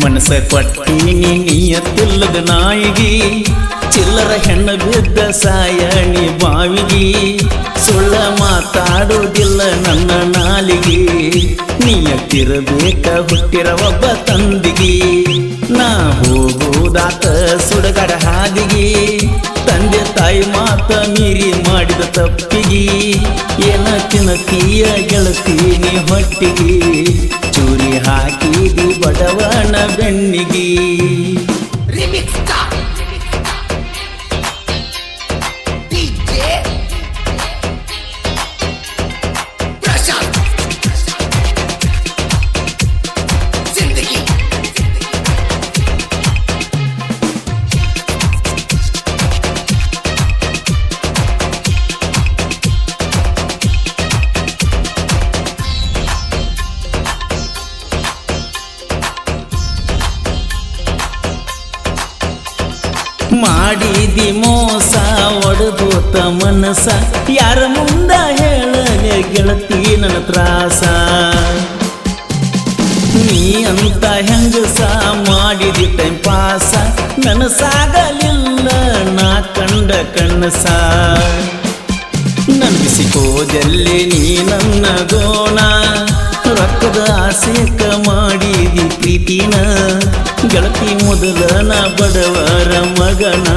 ಮನಸ ಕೊಟ್ಟೀನಿ ನೀಯತ್ತಿಲ್ಲದ ನಾಯಿಗಿ ಚಿಲ್ಲರ ಹೆಣ್ಣ ಬಿದ್ದ ಸಾಯಣಿ ಬಾವಿಗಿ ಸುಳ್ಳ ಮಾತಾಡೋದಿಲ್ಲ ನನ್ನ ನಾಲಿಗೆ ನೀಯತ್ತಿರಬೇಕ ಹುಟ್ಟಿರ ಒಬ್ಬ ತಂದಿಗಿ ನಾ ಹೋಗೋದಾತ ಸುಡಗಡ ಹಾದಿಗಿ ತಂದೆ ತಾಯಿ ಮಾತ ಮೀರಿ ಮಾಡಿದ ತಪ್ಪಿಗಿ ಏನ ತಿನ್ನತೀಯ ಗೆಳತೀನಿ ಹೊಟ್ಟಿಗಿ ಚೂರಿ ಹಾಕಿದಿ ಬಡವನ ಬೆನ್ನಿಗಿ ಮಾಡಿದಿ ಮೋಸ ಒಡದೋತ ಮನಸ ಯಾರ ಮುಂದ ಹೇಳಲೆ ಗೆಳತಿ ನನ್ನ ತ್ರಾಸ ನೀ ಅಂತ ಹೆಂಗಸ ಮಾಡಿದಿ ಟೈಮ್ ಪಾಸ ನನಸಾಗಲಿಲ್ಲ ನಾ ಕಂಡ ಕನಸ ನಂಬಿಸಿಕೋದಲ್ಲಿ ನೀ ನನ್ನ ಗೋಣ ರೊಕ್ಕದ ಆಸೆಕ ಮಾಡಿದಿ ಪ್ರೀತಿನ ಗೆಳತಿ ಮೊದಲನ ಬಡವರ ಮಗನ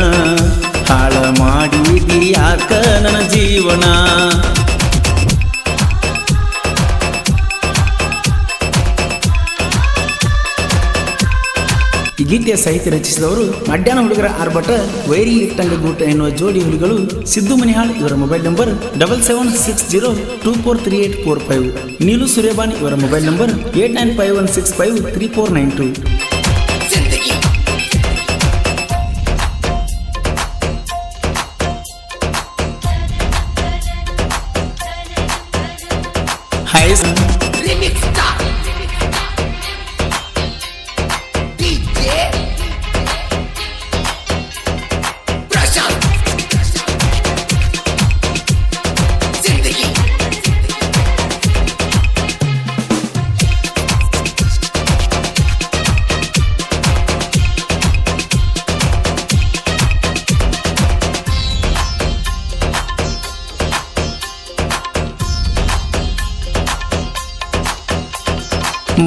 ಹಾಳ ಮಾಡಿದಿ ಯಾಕ ನನ್ನ ಜೀವನ ಈ ಗೀತೆಯ ಸಾಹಿತ್ಯ ರಚಿಸಿದವರು ಮಡ್ಯಾನ ಹುಡುಗರ ಆರ್ಭಟ ವೈರಿ ಇಟ್ಟಂಗ ಗೂಟ ಎನ್ನುವ ಜೋಡಿ ಹುಲಿಗಳು ಸಿದ್ದು ಮನಿಹಾಳ್ ಇವರ ಮೊಬೈಲ್ ನಂಬರ್ 7760243845 ನೀಲು ಸೂರ್ಯಬಾನ್ ಇವರ ಮೊಬೈಲ್ ನಂಬರ್ 8951653492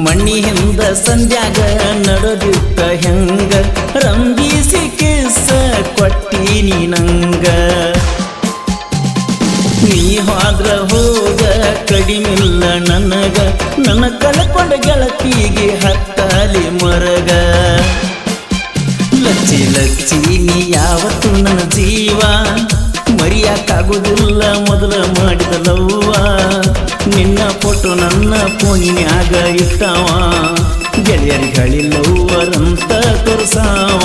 ಮಣ್ಣಿ ಹಿಂದ ಸಂಧ್ಯಾಗ ನಡೆದಿತ್ತ ಹೆಂಗ ರಂಗಿಸಿ ಕಿಸ ಕೊಟ್ಟೀನಿ ನಂಗ ನೀ ಹೋದ್ರ ಹೋಗ ಕಡಿಮಿಲ್ಲ ನನಗ ನನ್ನ ಕಳ್ಕೊಂಡ ಗೆಳತಿಗೆ ಹತ್ತಲಿ ಮರಗ ಲಚ್ಚಿ ಲಚ್ಚಿ ನೀ ಯಾವತ್ತು ನನ್ನ ಜೀವ ಮರಿಯಾಕಾಗೋದಿಲ್ಲ ಮೊದಲ ಮಾಡಿದ ಲವ್ವ ನಿನ್ನ ಫೋಟೋ ನನ್ನ ಫೋನಿನ್ಯಾಗ ಇಟ್ಟವ ಗೆಳೆಯರಿಗಳಿಲ್ಲವರಂತ ತೋರ್ಸಾವ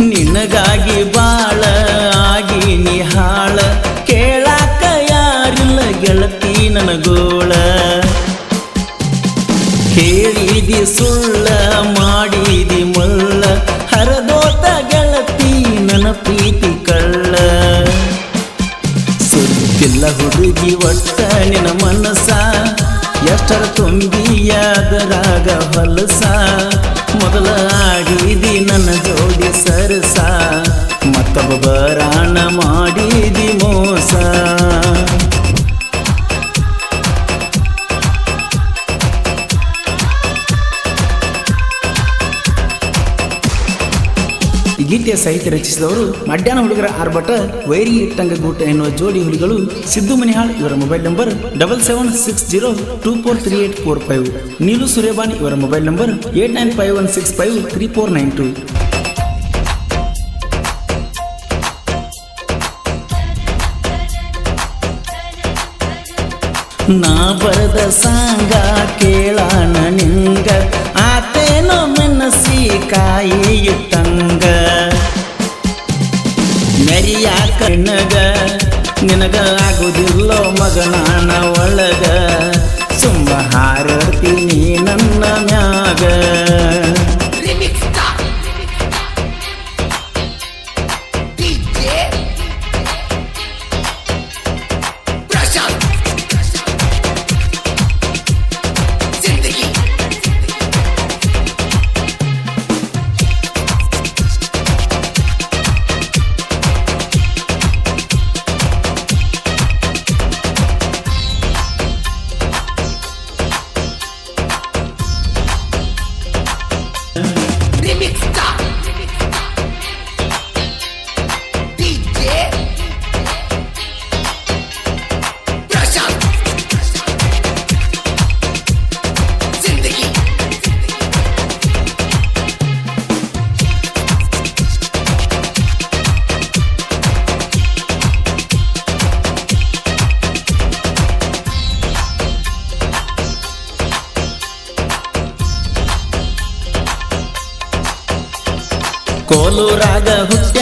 ನಿನಗಾಗಿ ಬಾಳ ಆಗಿ ನಿಹಾಳ ಕೇಳಾಕ ಯಾರಿಲ್ಲ ಗೆಳತಿ ನನಗೋಳ ಹೇಳಿದಿ ಸುಳ್ಳ ಮಾಡಿದಿ ಮುಳ್ಳ ಹರದೋತ ಗೆಳತಿ ನನ್ನ ಪ್ರೀತಿ ಕಳ್ಳ ಸುತ್ತಿಲ್ಲ ಹುಡುಗಿ ಒಟ್ಟ ನಿನ್ನ ಮನಸ ಎಷ್ಟರ ತುಂಬಿಯಾದರಾಗ ಹೊಲಸ ಮೊದಲ ಆಡಿದಿ ನನ್ನ ಜೋಡಿ ಸರಸ ಮತ್ತೊಬ್ಬ ಬರಾಣ ಮಾಡಿದಿ ಮೋಸ ಈ ಗೀತೆಯ ಸಾಹಿತ್ಯ ರಚಿಸಿದವರು ಮಡ್ಯಾನ ಹುಡುಗರ ಆರ್ಭಟ ವೈರಿ ಇಟ್ಟಂಗ ಗೂಟ ಎನ್ನುವ ಜೋಡಿ ಹುಲಿಗಳು ಸಿದ್ದು ಮನಿಹಾಳ್ ಇವರ ಮೊಬೈಲ್ ನಂಬರ್ 7760243845 ನೀಲು ಸೂರ್ಯಬಾನ್ ಇವರ ಮೊಬೈಲ್ ನಂಬರ್ 8951653492 ನಾ ಬರದ ಸಾಂಗ ಕೇಳಾನ ನಿಂಗ ಪ್ರೀತಿ ನೀ ನನ್ನ ಮ್ಯಾಗ ಕೋಲೂರಾಗ ಹುಟ್ಟಿ